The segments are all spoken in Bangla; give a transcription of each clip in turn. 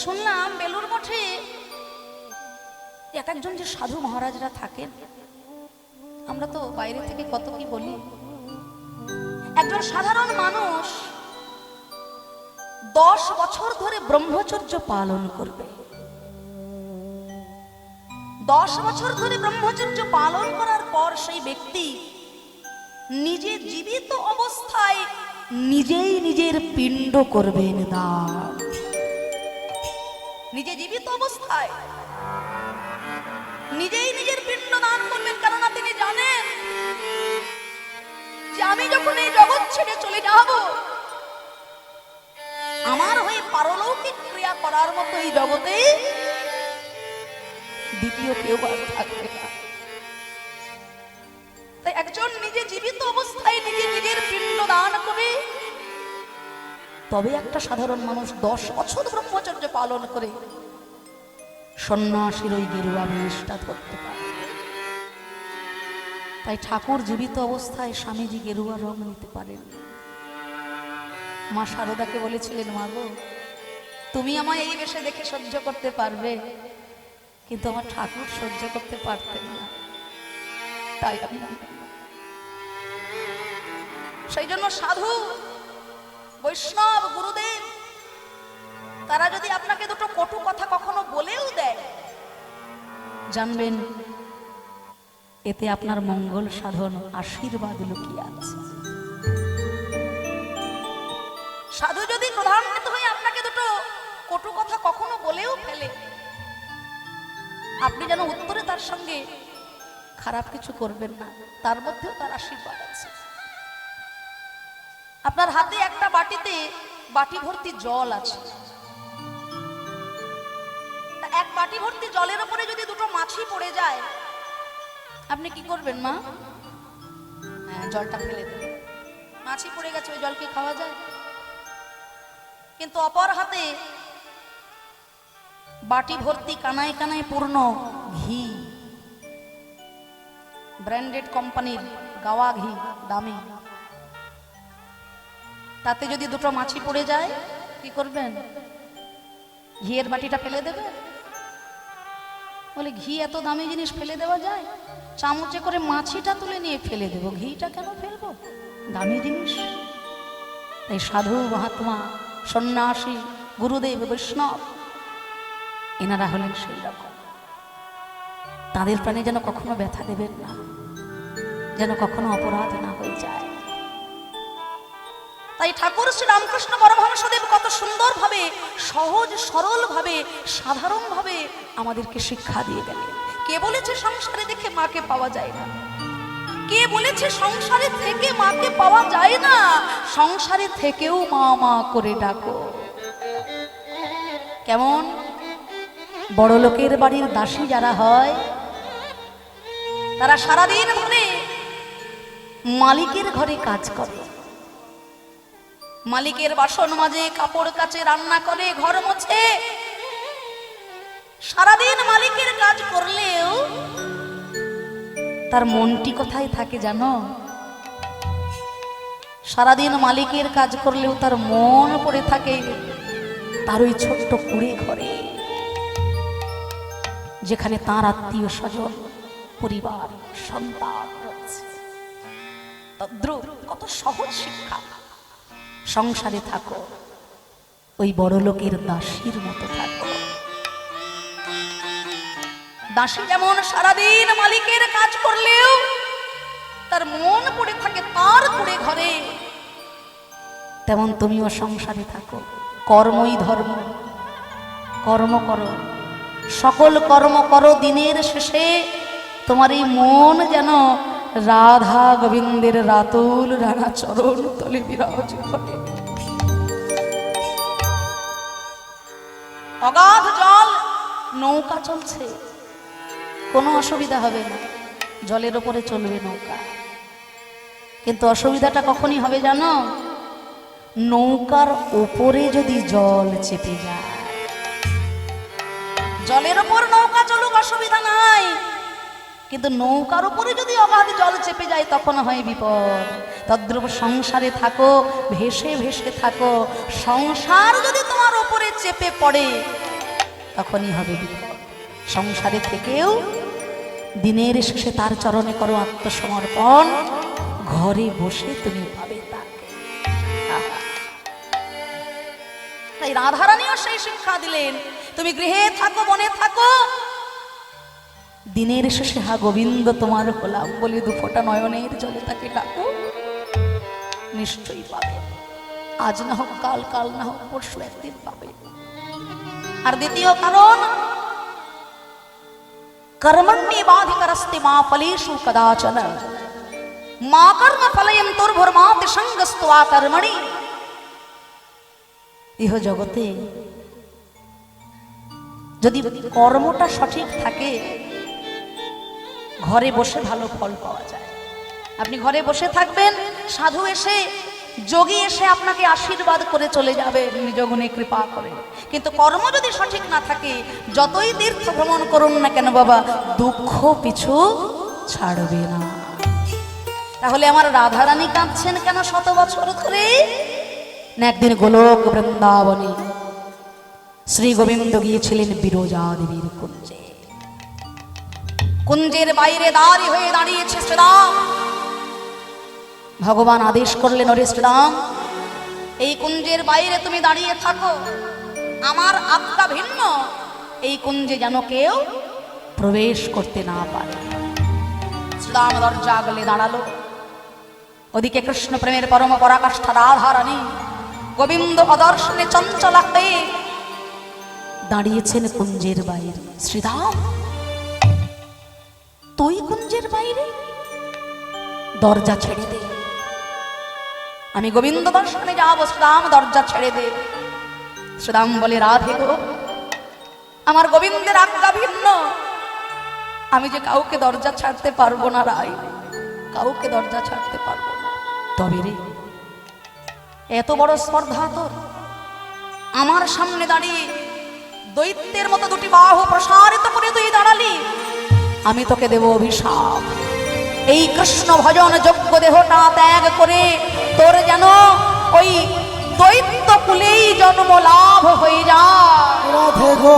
শুনলাম বেলুর মঠে এক একজন যে সাধু মহারাজরা থাকেন, আমরা তো বাইরে থেকে কত কি বলি, একজন সাধারণ মানুষ 10 বছর ধরে ব্রহ্মচর্য পালন করবে। 10 বছর ধরে ব্রহ্মচর্য পালন করার পর সেই ব্যক্তি নিজে জীবিত অবস্থায় নিজেই নিজের পিণ্ড করবেন দান। নিজে জীবিত অবস্থায় নিজেই নিজের পিণ্ড দান করবেন, কেননা তিনি জানেন যে আমি যখন এই জগৎ ছেড়ে চলে যাব, আমার হয়ে পারলৌকিক ক্রিয়া করার মতো এই জগতে দ্বিতীয় কেউ আর থাকবে না। তাই একজন নিজে জীবিত অবস্থায় নিজে নিজের পিণ্ড দান করে তবে একটা সাধারণ মানুষ 10 বছর ব্রহ্মচর্য পালন করে সন্ন্যাসীর ওই গেরুয়া বেশটা ধরতে পারে। তাই ঠাকুর জীবিত অবস্থায় স্বামীজি গেরুয়া রং নিতে পারেন। মা শারদাকে বলেছিলেন, মা গো, তুমি আমায় এই বেশে দেখে সহ্য করতে পারবে, কিন্তু আমার ঠাকুর সহ্য করতে পারতেন না, তাই আমি। সেই জন্য সাধু বৈষ্ণব গুরুদেব তারা যদি আপনাকে দুটো কটু কথা কখনো বলেও দেয়, জানবেন এতে আপনার মঙ্গল সাধন আশীর্বাদ লুকিয়ে আছে। সাধু যদি ক্রধান্বিত হয়ে আপনাকে দুটো কটু কথা কখনো বলেও ফেলে, আপনি যেন উত্তরে তার সঙ্গে খারাপ কিছু করবেন না, তার মধ্যেও তার আশীর্বাদ আছে। আপনার হাতে একটা বাটিতে বাটি ভর্তি জল আছে, এক বাটি ভর্তি জলের উপরে যদি দুটো মাছি পড়ে যায়, আপনি কি করবেন মা? হ্যাঁ, জলটা ফেলে দেবেন। মাছি পড়ে গেছে, ওই জলকে খাওয়া যায়? কিন্তু অপর হাতে বাটি ভর্তি কানায় কানায় পূর্ণ ঘি, ব্র্যান্ডেড কোম্পানির গাওয়া ঘি, দামি, তাতে যদি দুটো মাছি পড়ে যায় কি করবেন? ঘিয়ের বাটিটা ফেলে দেবেন? বলে ঘি এত দামি জিনিস ফেলে দেওয়া যায়? চামচে করে মাছিটা তুলে নিয়ে ফেলে দেব, ঘিটা কেন ফেলবো? দামি জিনিস। তাই সাধু মহাত্মা, সন্ন্যাসী, গুরুদেব, বৈষ্ণব এনারা হলেন সেই রকম। তাদের প্রাণে যেন কখনো ব্যথা দেবেন না, যেন কখনো অপরাধ না হয়ে যায়। তাই ঠাকুর শ্রী রামকৃষ্ণ পরমহংসদেব কত সুন্দরভাবে, সহজ সরল ভাবে, সাধারণ ভাবে আমাদেরকে শিক্ষা দিয়ে গেলেন। কে বলেছে সংসারে দেখে মাকে পাওয়া যায় না? কে বলেছে সংসারে থেকে মাকে পাওয়া যায় না? সংসারে থেকেও মা মা করে ডাকো। কেমন? বড় লোকের বাড়ির দাসী যারা হয়, তারা সারাদিন ধরে মালিকের ঘরে কাজ করে, মালিকের বাসন মাজে, কাপড় কাচে, রান্না করে, ঘর মোছে। সারাদিন মালিকের কাজ করলেও তার মনটি কোথায় থাকে জানো? সারাদিন মালিকের কাজ করলেও তার মন পড়ে থাকে তার ওই ছোট্ট কুড়ে ঘরে, যেখানে তার আত্মীয় স্বজন, পরিবার, সন্তান রয়েছে। তদ্রূপ কত সহজ শিক্ষা। সংসারে থাকো, ওই বড় লোকের দাসীর মতো থাকো। দাসী যেমন সারাদিন মালিকের কাজ করলেও তার মন পড়ে থাকে তার কুড়ে ঘরে, তেমন তুমিও সংসারে থাকো। কর্মই ধর্ম, কর্ম করো, সকল কর্ম করো। দিনের শেষে তোমার এই মন যেন রাধা গোবিন্দের রাতুল রানা চরণ তলে বিরাজ করে। অগাধ জল, নৌকা চলছে, কোনো অসুবিধা হবে না, জলের ওপরে চলবে নৌকা। কিন্তু অসুবিধাটা কখনই হবে জানো? নৌকার ওপরে যদি জল চেপে যায়। জলের ওপর নৌকা চলুক, অসুবিধা নাই, কিন্তু নৌকার উপরে যদি অবাধ জল চেপে যায় তখন হয় বিপদ। তদ্রূপ সংসারে থাকো, ভেসে ভেসে থাকো। সংসার যদি তোমার উপরে চেপে পড়ে তখনই হবে বিপদ। সংসারে থেকেও দিনের শেষে তার চরণে করো আত্মসমর্পণ, ঘরে বসে তুমি পাবে তাকে। তাই রাধারানীও সেই শিক্ষা দিলেন, তুমি গৃহে থাকো, বনে থাকো, দিনের শেষে হা গোবিন্দ তোমার হলাম বলে দুফোঁটা নয়নের জলে তাকে ডাকো, নিশ্চয়ই পাবে। আজ না হোক কাল, কাল না হোক পরশু, একদিন পাবে। আর দ্বিতীয় কারণ, কর্মণ্যেবাধিকরস্তে মা ফলেষু কদাচন মা কর্ম ফলয়ং তুর্ভুর্মাতি সঙ্গস্ত্বা কর্মণি। ইহ জগতে যদি কর্মটা সঠিক থাকে, ঘরে বসে ভালো ফল পাওয়া যায়। আপনি ঘরে বসে থাকবেন, সাধু এসে, যোগী এসে আপনাকে আশীর্বাদ করে চলে যাবে নিজ গুণে কৃপা করে। কিন্তু কর্ম যদি সঠিক না থাকে, যতই তীর্থ ভ্রমণ করুন না কেন বাবা, দুঃখ পিছু ছাড়বে না। তাহলে আমার রাধারানী কাঁদছেন কেন শত বছর ধরে? না একদিন গোলক বৃন্দাবনে শ্রী গোবিন্দ গিয়েছিলেন বিরজা দেবীর কুঞ্জে। কুঞ্জের বাইরে দাঁড়ি হয়ে দাঁড়িয়েছে শ্রীরাম। ভগবান আদেশ করলেন, ওরে শ্রীরাম, এই কুঞ্জের বাইরে তুমি দাঁড়িয়ে থাকো, আমার আজ্ঞা ভিন্ন এই কুঞ্জে যেন কেউ প্রবেশ করতে না পারে। শ্রীরাম দরজা আগলে দাঁড়ালো। ওদিকে কৃষ্ণ প্রেমের পরম পরাকাষ্ঠা রাধারানী গোবিন্দ অদর্শনে চঞ্চলাতে দাঁড়িয়েছেন কুঞ্জের বাইরে। শ্রীরাম, তুই কুঞ্জের বাইরে? দরজা ছেড়ে দে, আমি গোবিন্দ দর্শনে যাবো। শ্রীরাম, দরজা ছেড়ে দে। শ্রীরাম বলে, রাধে গো, আমার গোবিন্দের আজ্ঞা ভিন্ন, আমি যে কাউকে দরজা ছাড়তে পারবো না রাই, কাউকে দরজা ছাড়তে পারবো না। তবে রে, এত বড় স্পর্ধা তোর, আমার সামনে দাঁড়িয়ে দৈত্যের মতো দুটি বাহু প্রসারিত করে তুই দাঁড়ালি, আমি তোকে দেব অভিশাপ। এই কৃষ্ণ ভজন যোগ্য দেহটা ত্যাগ করে তোর যেন ওই দৈত্য কুলেই জন্ম লাভ হয়ে যায়। রাধে গো,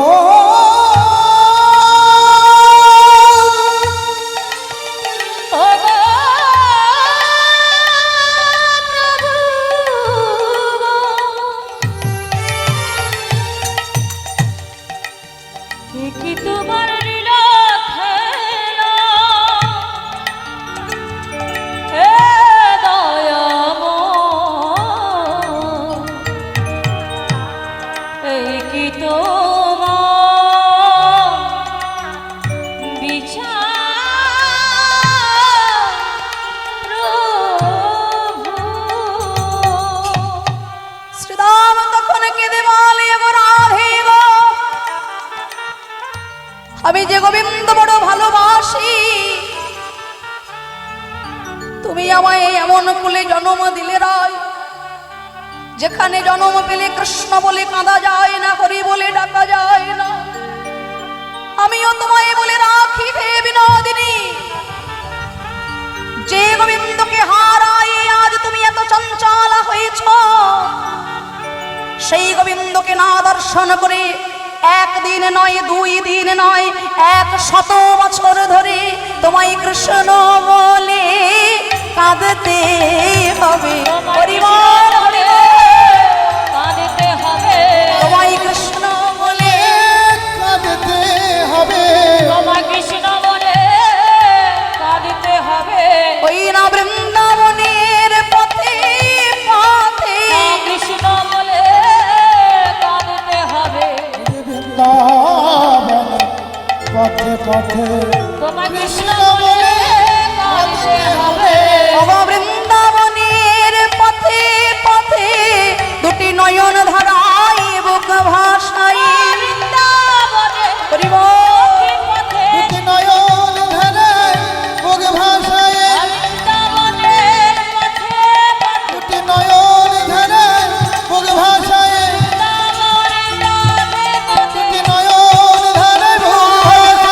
আমি যে গোবিন্দ বড় ভালোবাসি, তুমি আমায় এমন কুলে জন্ম দিলে রায়, যেখানে জন্ম পেলে কৃষ্ণ বলে কাঁদা যায় না, হরি বলে ডাকা যায় না। আমিও তোমায় বলে রাখি হে বিনোদিনী, যে গোবিন্দকে হারাই আজ তুমি এত চঞ্চলা হয়েছ, সেই গোবিন্দকে না দর্শন করে একদিন নয়, 2 দিন নয়, 100 বছর ধরে তোমায় কৃষ্ণ বলে কাঁদতে হবে। হরিবল কাঁদতে হবে, তোমায় কৃষ্ণ বলে কাঁদতে হবে, তোমায় কৃষ্ণ বলে কাঁদতে হবে। ওই না বৃন্দাবনের পথে পথে কৃষ্ণ বলে কাঁদতে হবে। পথে পথে তোমায় কৃষ্ণ বলে কাঁদতে হবে। বৃন্দাবনের পথে পথে দুটি নয়ন ধারায় বুক ভাষায়, দুটি নয়ন ধারায় বুক ভাষায়, দুটি নয়ন ধারায় বুক ভাষায়, দুটি নয়ন ধারায় বুক ভাষায়,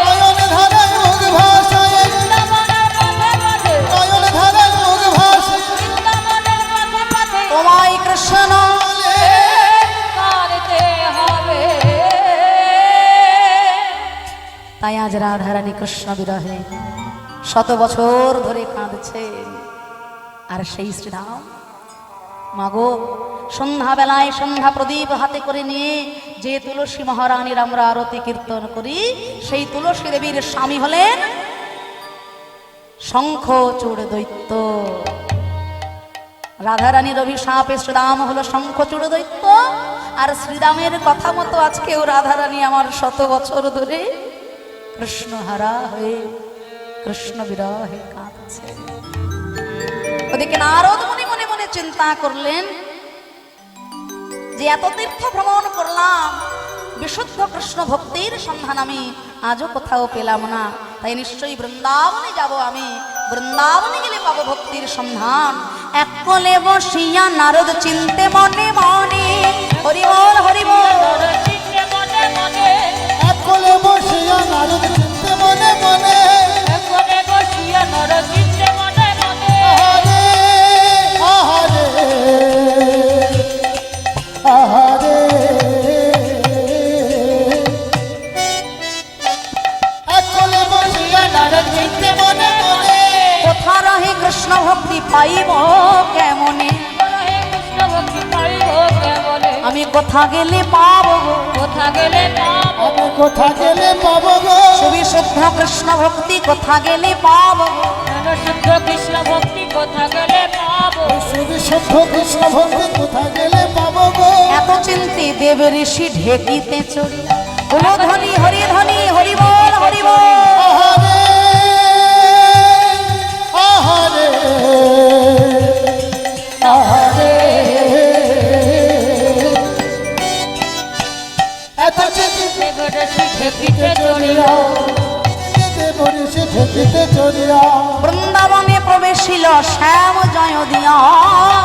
নয়ন ধারায় বুক ভাষায়, নয়ন ধারায় বুক ভাষায়, তোমায় কৃষ্ণ আজ রাধারানী কৃষ্ণ বিরহে শত বছর ধরে কাঁদছে। আর সেই শ্রীরাম মাগো সন্ধ্যাবেলায় সন্ধ্যা প্রদীপ হাতে করে নিয়ে যে তুলসী মহারানীর আমরা আরতি কীর্তন করি, সেই তুলসী দেবীর স্বামী হলেন শঙ্খচূড় দৈত্য। রাধারানীর অভিশাপে শ্রীরাম হলো শঙ্খচূড় দৈত্য। আর শ্রীরামের কথা মতো আজকেও রাধারানী আমার শত বছর ধরে কৃষ্ণহারা হয়ে কৃষ্ণ বিরহে কাঁদছে। ওদিকে নারদ মনে মনে মনে চিন্তা করলেন যে এত তীর্থ ভ্রমণ করলাম, বিশুদ্ধ কৃষ্ণ ভক্তির সন্ধান আমি আজও কোথাও পেলাম না, তাই নিশ্চয়ই বৃন্দাবনে যাব। আমি বৃন্দাবনে গেলে পাবো ভক্তির সন্ধান। এক কোলে বসিয়া নারদ চিনতে মনে মনে, হরি বল হরি বল। এক কোলে বসিয়া নারদ চিনতে মনে মনে, আহারে আহারে আহারে। এক কোলে বসিয়া নারদ চিনতে মনে মনে, কোথা রহে কৃষ্ণ ভক্তি পাইব কেমনে, আমি কোথা গেলে পাবো, কোথা গেলে পাবো, আমি কোথা গেলে পাবো গো, সুবিশুদ্ধ কৃষ্ণ ভক্তি কোথা গেলে পাবো, শুদ্ধ কৃষ্ণ ভক্তি কোথা গেলে পাবো, সুবিশুদ্ধ কৃষ্ণ ভক্তি কোথা গেলে পাবো গো। এত চিন্তি দেব ঋষি ঢেকিতে চড়িয়া, হলো ধ্বনি হরি ধ্বনি হরি বল হরি বল। আহারে আহারে আহারে। এত চিন্তি ঢেকিতে চড়িয়া, দেবঋষি ঢেকিতে চড়িয়া, বৃন্দাবনে প্রবেশিল শ্যাম জয় দিয়া,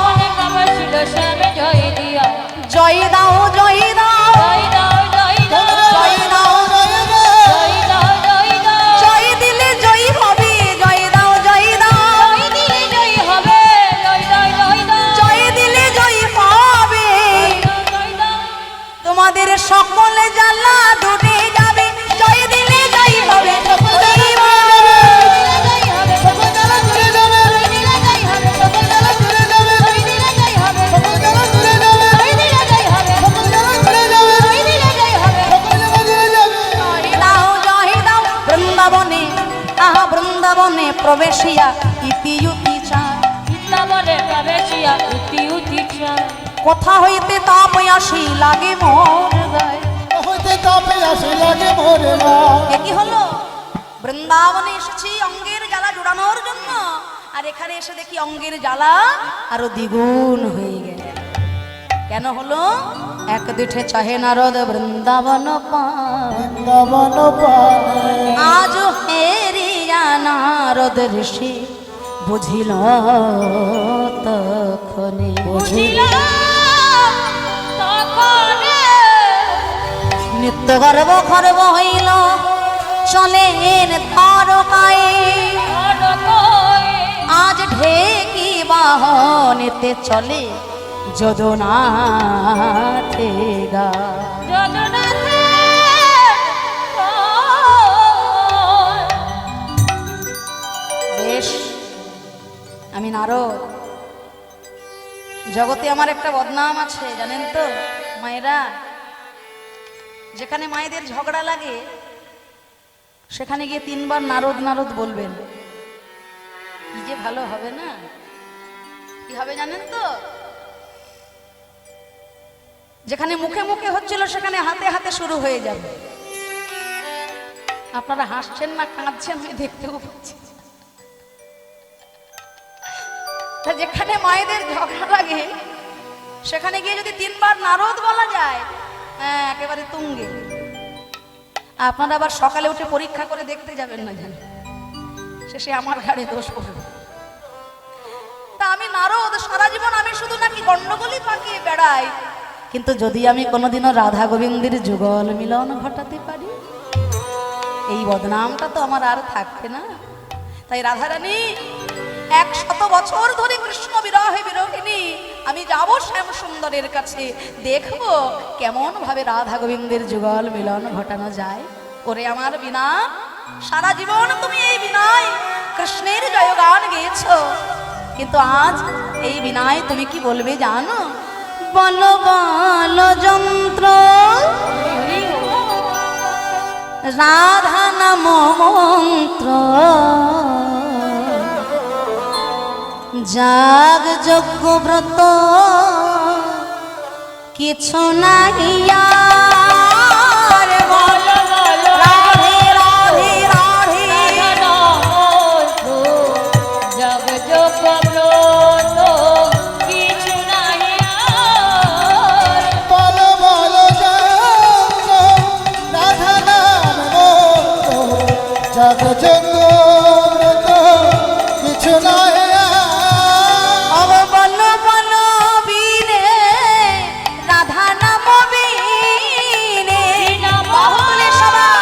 মনে কামড় ছিল শ্যামে জয় দিয়া, জয় দাও জয় দাও জয় দাও জয় দাও জয় দাও, জয় দাও জয় দাও, জয় দিলে জয় হবে, জয় দাও জয় দাও, জয় দিলে জয় হবে, জয় দাও জয় দাও, জয় দিলে জয় পাবে, জয় দাও, তোমাদের সকলে জ্বালা দূরে যাবে, জয় দিলে জয় হবে। হরি বল। জয় হবে, সকল জ্বালা ঘুরে যাবে, জয় দিলে জয় হবে, সকল জ্বালা ঘুরে যাবে, জয় দিলে জয় হবে, সকল জ্বালা ঘুরে যাবে, জয় দিলে জয় হবে, সকল জ্বালা ঘুরে যাবে, জয় দিলে জয় হবে, সকল জ্বালা ঘুরে যাবে। জয় দাও জয় দাও বৃন্দাবনে, আহা বৃন্দাবনে প্রবেশিয়া ইতিউতি চায়, বৃন্দাবনে প্রবেশিয়া উতি উতি চায়, কোথা হইতে তাপ আসি লাগে মোর গায়ে। হইতে তাপে আসে লাগে মোরে মা, এ কি হলো, বৃন্দাবনে এসেছি অঙ্গের জ্বালা জোড়ানোর জন্য, আর এখানে এসে দেখি অঙ্গের জ্বালা আরো দ্বিগুণ হয়ে গেল। কেন হলো, এক দুঠে চাহে নারদ বৃন্দাবন পায়, বৃন্দাবন পানে আজ হেরিয়া নারদ ঋষি বুঝিল তখনে, তখনে নিত্য গর্ব খর্ব হইল চলেন তারকায়, আজ ঢেকি বাহনেতে চলে যদুনাথে গা। বেশ, আমি নারদ, জগতে আমার একটা বদনাম আছে জানেন তো মায়েরা, যেখানে মায়েদের ঝগড়া লাগে সেখানে গিয়ে 3 বার নারদ নারদ বলবেন, কি যে ভালো হবে না। কি হবে জানেন তো, যেখানে মুখে মুখে হচ্ছিল সেখানে হাতে হাতে শুরু হয়ে যাবে। আপনারা হাসছেন না কাঁদছেন আমি দেখতেও পাচ্ছি। তা যেখানে মায়েদের ঝগড়া লাগে সেখানে গিয়ে যদি 3 বার নারদ বলা যায়, হ্যাঁ একেবারে তুঙ্গে। আপনারা আবার সকালে উঠে পরীক্ষা করে দেখতে যাবেন না জানেন, শেষে আমার ঘাড়ে দোষ পড়বে। তা আমি নারদ, সারা জীবন আমি শুধু নাকি গন্ডগোলই পাকিয়ে বেড়াই, কিন্তু যদি আমি কোনোদিনও রাধা গোবিন্দের যুগল মিলন ঘটাতে পারি, এই বদনামটা তো আমার আর থাকবে না। তাই রাধারানী 100 বছর ধরে কৃষ্ণ বিরহে বিরোহিনী, আমি যাব শ্যাম সুন্দরের কাছে, দেখবো কেমন ভাবে রাধা গোবিন্দের যুগল মিলন ঘটানো যায়। ওরে আমার বিনা সারা জীবন তুমি এই বিনায় কৃষ্ণের জয়গান গেয়েছো, কিন্তু আজ এই বিনায় তুমি কি বলবে জানো? বল বল যন্ত্র রাধা নাম মন্ত্র, জাগ যজ্ঞ ব্রত কিছু নাহি আর। বল রাধে রাধে রাধে জগ যোগ ব্রত কিছু নাহি আর। বল বল যন্ত্র রাধা নাম মন্ত্র, জগ জগত কিছু নাই অব বল বল বীরে রাধা নাম বীরে। বলে সবাই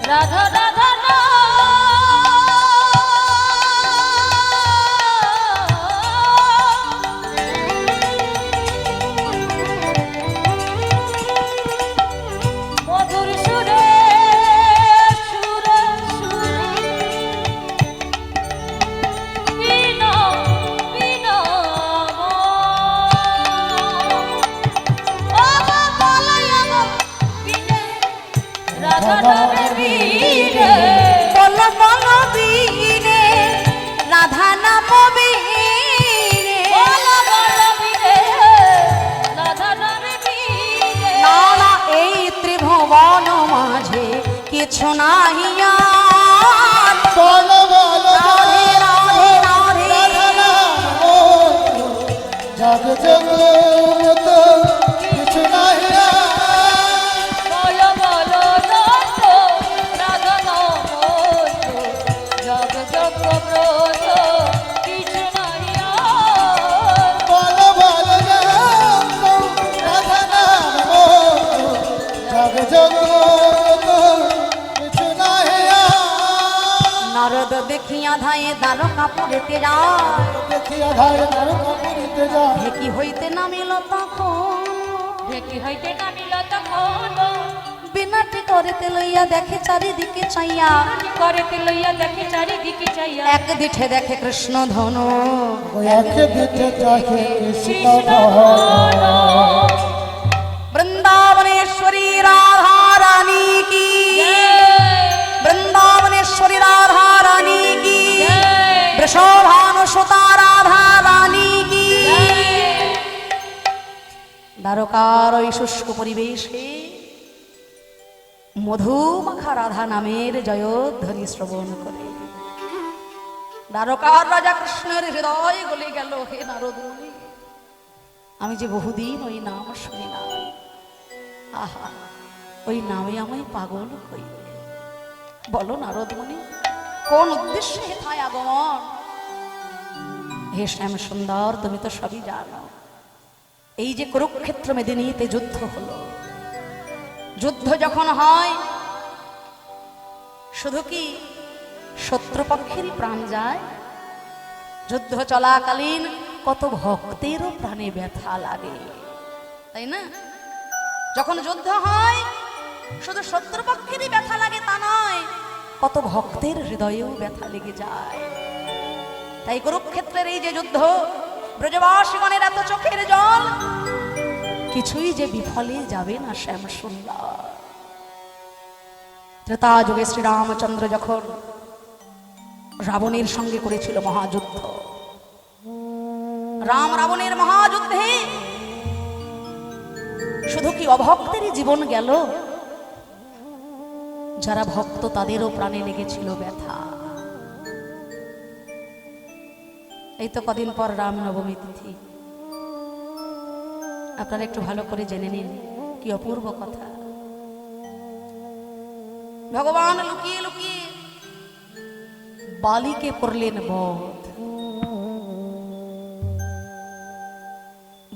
রাধা রাধা না মধুর সুরে সুরে সুরে বিনা বিনা রাধা নামে বীরে বল বল বীরে রাধা নাম বীরে। বল বল বীরে রাধা নামে বীরে। না না এই ত্রিভুবন মাঝে কিছু নাহি আর। বল বল রাধে রাধে রাধে রাধা নাম মন্ত্র, জগ জগত কিছু নাই বল বল দত্ত রাধা নাম জগ জগ ব্রত কিছু নাহি আর। বল বল যন্ত্র রাধা নাম মন্ত্র, জগ জগত কিছু নাই নারদ দেখিয়া ধায়ে দ্বারকা পুরেতে যায়, দেখিয়া ধারে নরক পুরিতে যায়। ঢেকি হইতে নামিল তখন ঢেকি হইতে নামিল তখন বিনাটি করিতে লইয়া দেখে চারিদিকে চাইয়া, করেতে লইয়া দেখে চারিদিকে চাইয়া এক দিঠে দেখে কৃষ্ণ ধনু। একে দিতে দেখে কৃষ্ণ কৃষ্ণ ভজন। ধন। বৃন্দাবনেশ্বরী রাধা রানী কি, বৃন্দাবনেশ্বরী রাধা রানী কি, বৃষভানুসুতা রাধা রানী কি। দ্বারকার ওই শুষ্ক পরিবেশে মধুমাখা রাধা নামের জয়ধ্বনি শ্রবণ করে দ্বারকার রাজা কৃষ্ণের হৃদয় গলে গেল। হে নারদ মুনি, আমি যে বহুদিন ওই নাম শুনি না, আহা ওই নামে আমায় পাগল হইবে। বলো নারদ মুনি, কোন উদ্দেশ্যে হেথায় আগমন? হে শ্যাম সুন্দর, তুমি তো সবই জানো। এই যে কুরুক্ষেত্র মেদিনীতে যুদ্ধ হলো, যুদ্ধ যখন হয় শুধু কি শত্রুপক্ষেরই প্রাণ যায়? যুদ্ধ চলাকালীন কত ভক্তেরও প্রাণে ব্যথা লাগে, তাই না? যখন যুদ্ধ হয় শুধু শত্রুপক্ষেরই ব্যথা লাগে তা নয়, কত ভক্তের হৃদয়েও ব্যথা লেগে যায়। তাই কুরুক্ষেত্রের এই যে যুদ্ধ, ব্রজবাসীগণের এত চোখের জল, কিছুই যে বিফলে যাবে না শ্যাম সুন্দর। ত্রেতা যুগে শ্রীরামচন্দ্র যখন রাবণের সঙ্গে করেছিল মহাযুদ্ধ, রাম রাবণের মহাযুদ্ধে শুধু কি অভক্তেরই জীবন গেল, যারা ভক্ত তাদেরও প্রাণে লেগেছিল ব্যথা। এই তো কদিন পর রামনবমী তিথি, আপনারা একটু ভালো করে জেনে নিন, কি অপূর্ব কথা। ভগবান লুকিয়ে লুকিয়ে বালিকে করলেন বধ।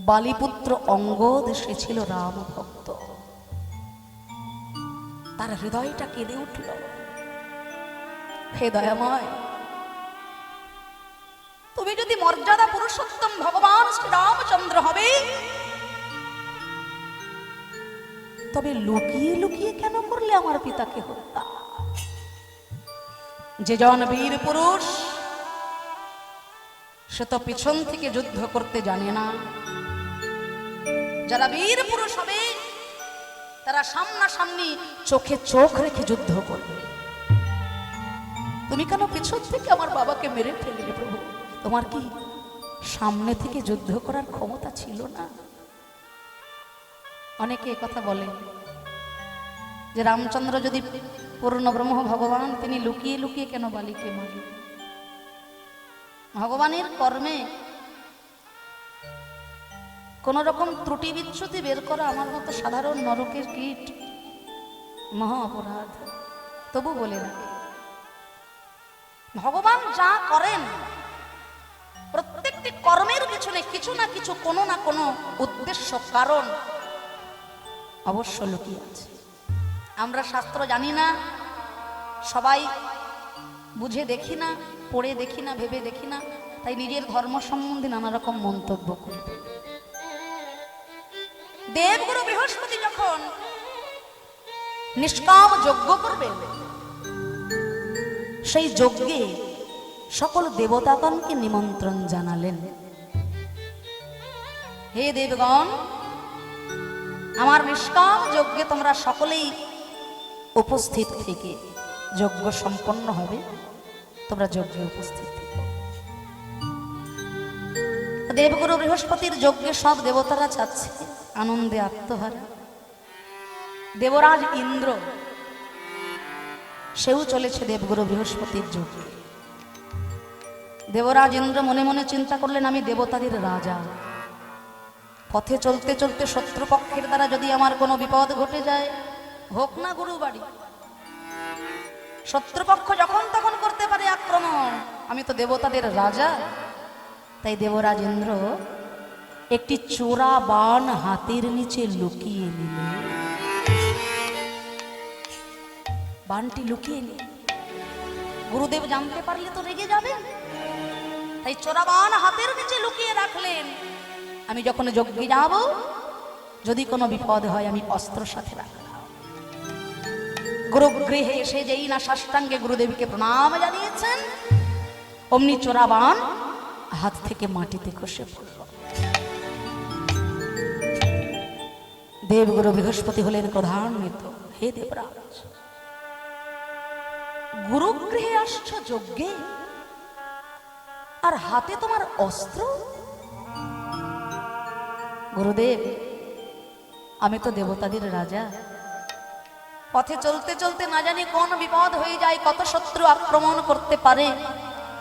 বালিপুত্র অঙ্গদ, সে ছিল রাম ভক্ত, তার হৃদয়টা কেঁদে উঠল। হে দয়াময়, তুমি যদি মর্যাদা পুরুষোত্তম ভগবান শ্রীরামচন্দ্র হবে, তবে লুকিয়ে লুকিয়ে কেন করলে আমার পিতাকে হত্যা? যে জন বীর পুরুষ সে তো পিছন থেকে যুদ্ধ করতে জানে না। যারা বীর পুরুষ হবে তারা সামনাসামনি চোখে চোখ রেখে যুদ্ধ করবে। তুমি কেন পিছন থেকে আমার বাবাকে মেরে ফেললে প্রভু? তোমার কি সামনে থেকে যুদ্ধ করার ক্ষমতা ছিল না? অনেকে কথা বলে যে রামচন্দ্র যদি পূর্ণ ব্রহ্ম ভগবান, তিনি লুকিয়ে লুকিয়ে কেন বালিকে মারলেন? ভগবানের কর্মে কোন রকম ত্রুটি বিচ্যুতি বের করা আমার মতো সাধারণ নরকের কীট মহা অপরাধ। তবু বলে রাখি, ভগবান যা করেন প্রত্যেকটি কর্মের পিছনে কিছু না কিছু, কোনো না কোনো উদ্দেশ্য, কারণ অবশ্য লুকিয়ে আছে। আমরা শাস্ত্র জানি না, সবাই বুঝে দেখি না, পড়ে দেখি না, ভেবে দেখি না, তাই নিজের ধর্ম সম্বন্ধে নানা রকম মন্তব্য করি। দেবগুরু বৃহস্পতি যখন নিষ্কাম যজ্ঞ করবেন, সেই যজ্ঞে সকল দেবতাগণকে নিমন্ত্রণ জানালেন। হে দেবগণ, আমার নিষ্কাম যজ্ঞে তোমরা সকলেই উপস্থিত থেকে যজ্ঞ সম্পন্ন হবে, তোমরা যজ্ঞে উপস্থিত থেকে। দেবগুরু বৃহস্পতির যজ্ঞে সব দেবতারা যাচ্ছে আনন্দে আত্মহারা। দেবরাজ ইন্দ্র সেও চলেছে দেবগুরু বৃহস্পতির যজ্ঞে। দেবরাজ ইন্দ্র মনে মনে চিন্তা করলেন, আমি দেবতাদের রাজা, পথে চলতে চলতে শত্রুপক্ষের দ্বারা যদি আমার কোনো বিপদ ঘটে যায়, হোক না গুরু বাড়ি, শত্রুপক্ষ যখন তখন করতে পারে আক্রমণ, আমি তো দেবতাদের রাজা। তাই দেবরাজ ইন্দ্র একটি চোরা বান হাতের নিচে লুকিয়ে নিল। বানটি লুকিয়ে নিল, গুরুদেব জানতে পারলে তো রেগে যাবেন, তাই চোরা বান হাতের নিচে লুকিয়ে রাখলেন। আমি যখন যজ্ঞে যাব, যদি কোনো বিপদ হয় আমি অস্ত্র সাথে রাখলাম। গুরুগৃহে এসে যেই না সাষ্টাঙ্গে গুরুদেবকে প্রণাম জানিয়েছেন, অমনি চোরা বান হাত থেকে মাটিতে খসে পড়ল। দেবগুরু বৃহস্পতি হলেন ক্রোধান্বিত। হে দেবরাজ, গুরুগৃহে আসছ যজ্ঞে, আর হাতে তোমার অস্ত্র? গুরুদেব, আমি তো দেবতাদের রাজা, পথে চলতে চলতে না জানি কোন বিপদ হয়ে যায়, কত শত্রু আক্রমণ করতে পারে,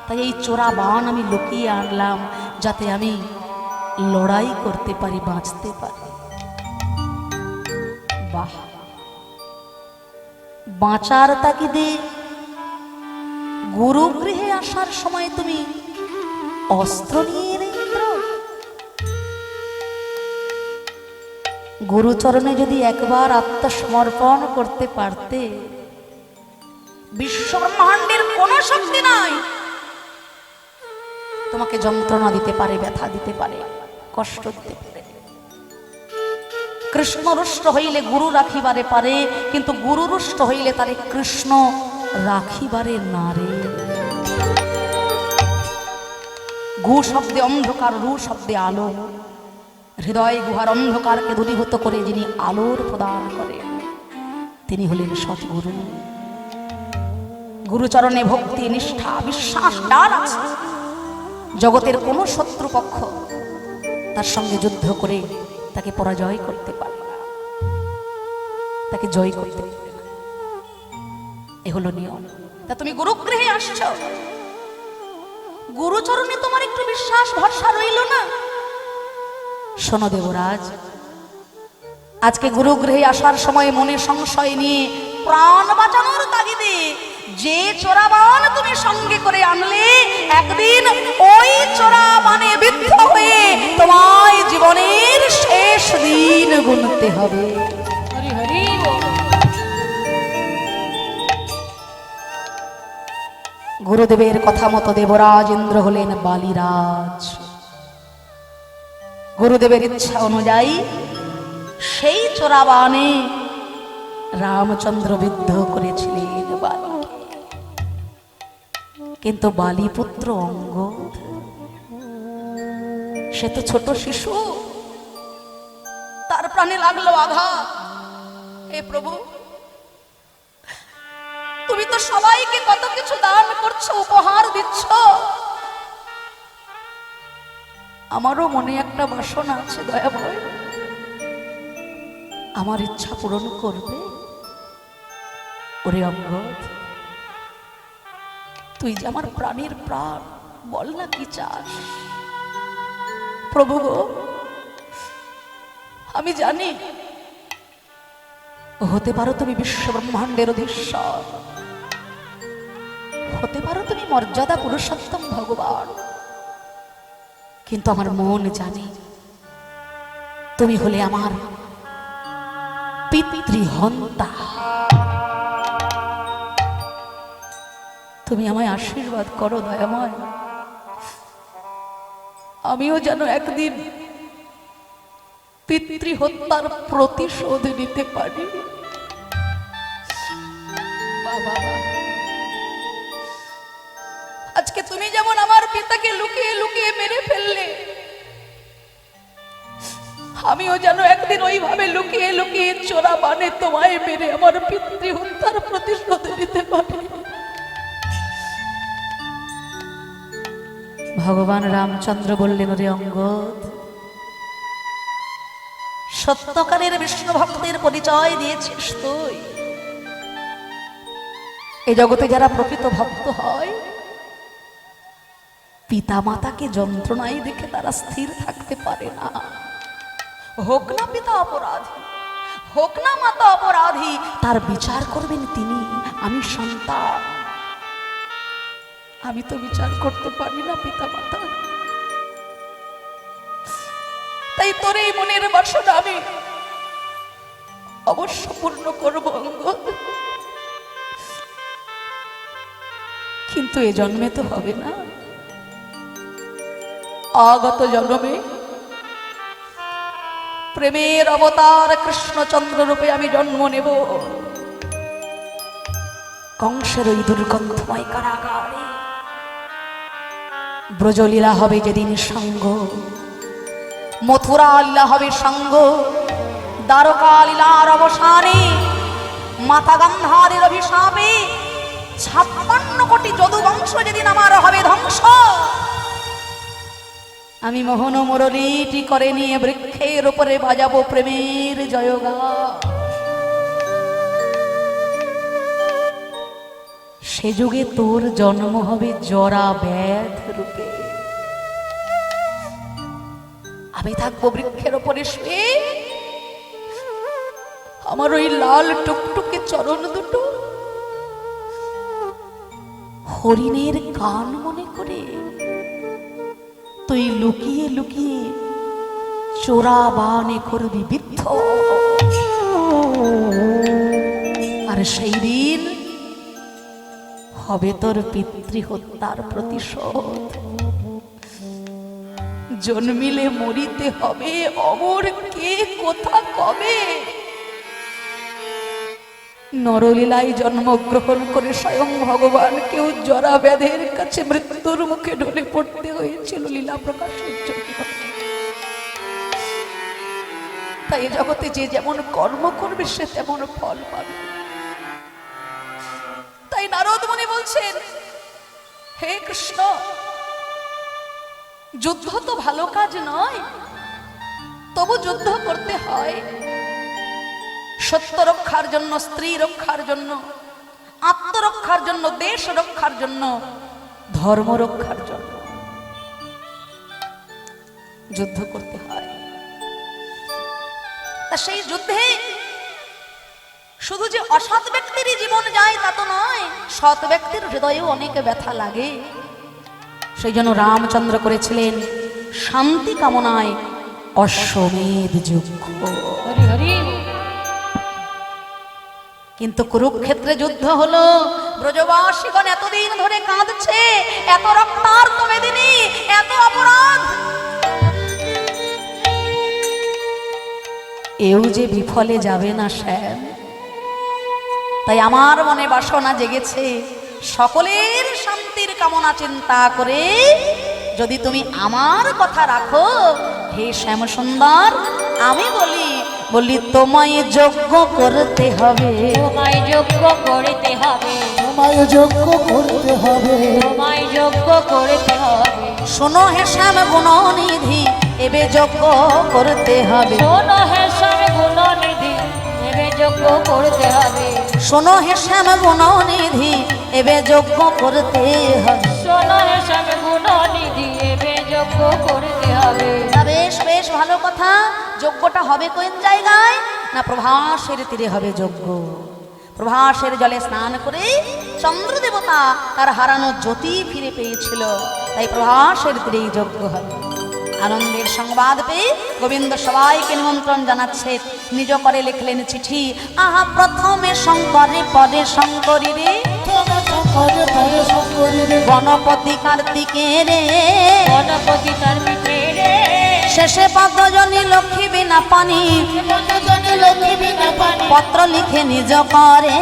তাই এই চোরা বান আমি লুকিয়ে আনলাম, যাতে আমি লড়াই করতে পারি, বাঁচতে পারি। বাহ, বাঁচার তাগিদে গুরুগৃহে আসার সময় তুমি অস্ত্র নিয়ে এলে ইন্দ্র? গুরুচরণে যদি একবার আত্মসমর্পণ করতে পারতে, বিশ্ব ব্রহ্মাণ্ডের কোনো শক্তি নাই তোমাকে যন্ত্রণা দিতে পারে, ব্যথা দিতে পারে, কষ্ট দিতে পারে। কৃষ্ণ রুষ্ট হইলে গুরু রাখিবারে পারে, কিন্তু গুরু রুষ্ট হইলে তারে কৃষ্ণ রাখিবারে না রে। গু শব্দে অন্ধকার, রু শব্দে আলো। হৃদয় গুহার অন্ধকারকে দূরীভূত করে যিনি আলোর প্রদান করেন, তিনি হলেন সৎগুরু। গুরুচরণে ভক্তি, নিষ্ঠা, বিশ্বাস যার আছে, জগতের কোনো শত্রুপক্ষ তার সঙ্গে যুদ্ধ করে তাকে পরাজয় করতে পারে না, তাকে জয় করতে পারে না। এ হলো নিয়ম। তা তুমি গুরুগৃহে আসছো, গুরুচরণে তোমার একটু বিশ্বাস ভরসা রইল না? শোনো দেবরাজ, আজকে গুরুগৃহে আসার সময় মনে সংশয় নিয়ে প্রাণ বাঁচানোর তাগিদে যে চোরাবান তুমি সঙ্গে করে আনলে, একদিন ওই চোরাবানে বিদ্ধ হয়ে তোমায় জীবনের শেষ দিন গুনতে হবে। হরি হরি বল। গুরুদেবের কথা মতো দেবরাজ ইন্দ্র হলেন বালিরাজ। গুরুদেবের ইচ্ছা অনুযায়ী সেই চোরাবানে রামচন্দ্র বিদ্ধ করেছিলেন বালিকে। কিন্তু বালিপুত্র অঙ্গদ, সে তো ছোট শিশু, তার প্রাণে লাগলো আঘাত। হে প্রভু, তুমি তো সবাইকে কত কিছু দান করছো, উপহার দিচ্ছ, আমারও মনে একটা বাসনা আছে দয়াময়, আমার ইচ্ছা পূরণ করবে? ওরে অঙ্গদ, তুই যে আমার প্রাণের প্রাণ, বল না কি চাস? প্রভু গো, আমি জানি হতে পারো তুমি বিশ্ব ব্রহ্মাণ্ডের অধীশ্বর, হতে পারো তুমি মর্যাদা পুরুষোত্তম ভগবান, কিন্তু আমার মন জানে তুমি হলে আমার পিতৃহন্তা। তুমি আমায় আশীর্বাদ করো দয়াময়, আমিও যেন একদিন পিতৃহত্যার প্রতিশোধ নিতে পারি। বাবা, আজকে তুমি যেমন আমার পিতাকে লুকিয়ে লুকিয়ে মেরে ফেললে, আমিও যেন একদিন ওইভাবে লুকিয়ে লুকিয়ে চোরা বানে তোমায় মেরে আমার পিতৃহত্যার প্রতিশোধ নিতে পারি। ভগবান রামচন্দ্র বললেন, রে অঙ্গদ, সত্যকারের বিষ্ণু ভক্তের পরিচয় দিয়েছিস তুই। এই জগতে যারা প্রকৃত ভক্ত হয়, পিতা মাতাকে যন্ত্রণায় দেখে তারা স্থির থাকতে পারে না। হোক না পিতা অপরাধী, হোক না মাতা অপরাধী, তার বিচার করবেন তিনি। আমি সন্তান, আমি তো বিচার করতে পারি না পিতা মাতা, তাই তোর এই মনের বাসনা আমি অবশ্য পূর্ণ করব অঙ্গদ, কিন্তু এ জন্মে তো হবে না, আগত জন্মে প্রেমের অবতার কৃষ্ণচন্দ্র রূপে আমি জন্ম নেব। কংসের ওই দুর্গন্ধময় কারাগারে ব্রজলীলা হবে যেদিন সঙ্গ, মথুরা লীলা হবে সঙ্গ, দ্বারকা লীলার অবসানে মাতা গান্ধারীর অভিশাপে 56 কোটি যদু বংশ যেদিন আমার হবে ধ্বংস, আমি মোহন মুরলীটি করে নিয়ে বৃক্ষের উপরে বাজাবো প্রেমের জয়গান। সে যুগে তোর জন্ম হবে জরা ব্যাধ রূপে, আমি থাকবো বৃক্ষের উপরে শুয়ে, আমার ওই লাল টুকটুকে চরণ দুটো হরিণের গান মনে করে তুই লুকিয়ে লুকিয়ে চোরা বানে করবি বিদ্ধ। আর সেই দিন হবে তোর পিতৃহত্যার প্রতিশোধ। জন্মিলে মরিতে হবে, অমর কে কোথা কবে। নরলীলায় জন্মগ্রহণ করে স্বয়ং ভগবান কেউ জরা ব্যাধের কাছে মৃত্যুর মুখে ঢলে পড়তে হয়েছিল লীলা প্রকাশের জন্য। তাই জগতে যে যেমন কর্ম করবে সে তেমন ফল পাবে। তাই নারদ মুনি বলছেন, হে কৃষ্ণ, যুদ্ধ তো ভালো কাজ নয়, তবু যুদ্ধ করতে হয় সত্য রক্ষার জন্য, স্ত্রী রক্ষার জন্য, আত্মরক্ষার জন্য, দেশ রক্ষার জন্য, ধর্ম রক্ষার জন্য যুদ্ধ করতে হয়। তা সেই যুদ্ধে শুধু যে অসৎ ব্যক্তিরই জীবন যায় তা তো নয়, সৎ ব্যক্তির হৃদয়েও অনেক ব্যথা লাগে। সেই জন্য রামচন্দ্র করেছিলেন শান্তি কামনায় অশ্বমেধ যজ্ঞ। হরি হরি। কিন্তু কুরুক্ষেত্রে যুদ্ধ হলো, ব্রজবাসীগণ এতদিন ধরে কাঁদছে। এত রক্তার্ত বেদিনী, এত অপরাধ, এও যে বিফলে যাবে না শ্যাম। তাই আমার মনে বাসনা জেগেছে, সকলের শান্তির কামনা চিন্তা করে যদি তুমি আমার কথা রাখো হে শ্যাম সুন্দর, আমি বলি তোমায় যজ্ঞ করতে হবে, তোমায় যজ্ঞ করতে হবে, তোমায় যজ্ঞ করতে হবে। তোমায় যজ্ঞ করতে হবে। শোনো হে শ্যাম গুণনিধি, এবে যজ্ঞ করতে হবে। শোনো হে শ্যাম গুণনিধি, এবে যজ্ঞ করতে হবে। শোনো হে শ্যাম গুণনিধি, এবে যজ্ঞ করতে হবে। শোনো হে শ্যাম গুণনিধি, এবে যজ্ঞ করতে হবে। তা বেশ বেশ ভালো কথা। যজ্ঞটা হবে কোন জায়গায়? না প্রভাসের তীরে হবে যজ্ঞ। প্রভাসের জলে স্নান করে চন্দ্র দেবতা তার হারানো জ্যোতি ফিরে পেয়েছিল, তাই প্রভাসের তীরেই যজ্ঞ হবে। আনন্দের সংবাদ পেয়ে গোবিন্দ সবাইকে নিমন্ত্রণ জানাচ্ছে। নিজ করে লিখলেন চিঠি, আহা প্রথমে শঙ্করে পরে শঙ্করী রে, শঙ্করে পরে শঙ্করী রে, গণপতি কার্তিকে রে, গণপতি তার পিঠে রে, শেষে পদ্মজনী লক্ষ্মী বিনা পানি, পদ্মজনী লক্ষ্মী বিনা পানি, পত্র লিখে নিজ করে,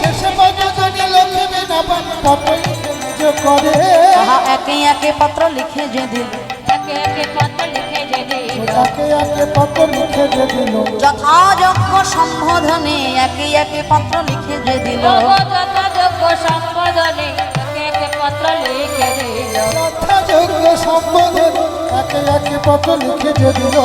শেষে পদ্মজনী লক্ষ্মী বিনা পানি, পত্র লিখে নিজ করে। আহা একে একে পত্র লিখে যে দিল, একে একে পত্র লিখে যে দিল, একে একে পত্র লিখে যে দিল, যথাযোগ্য সম্বোধনে একে একে পত্র লিখে যে দিল। যথাযোগ্য সম্বোধনে একে একে পত্র লিখে দিল। যথাযোগ্য সম্বোধন একে একে পত্র লিখে যে দিল।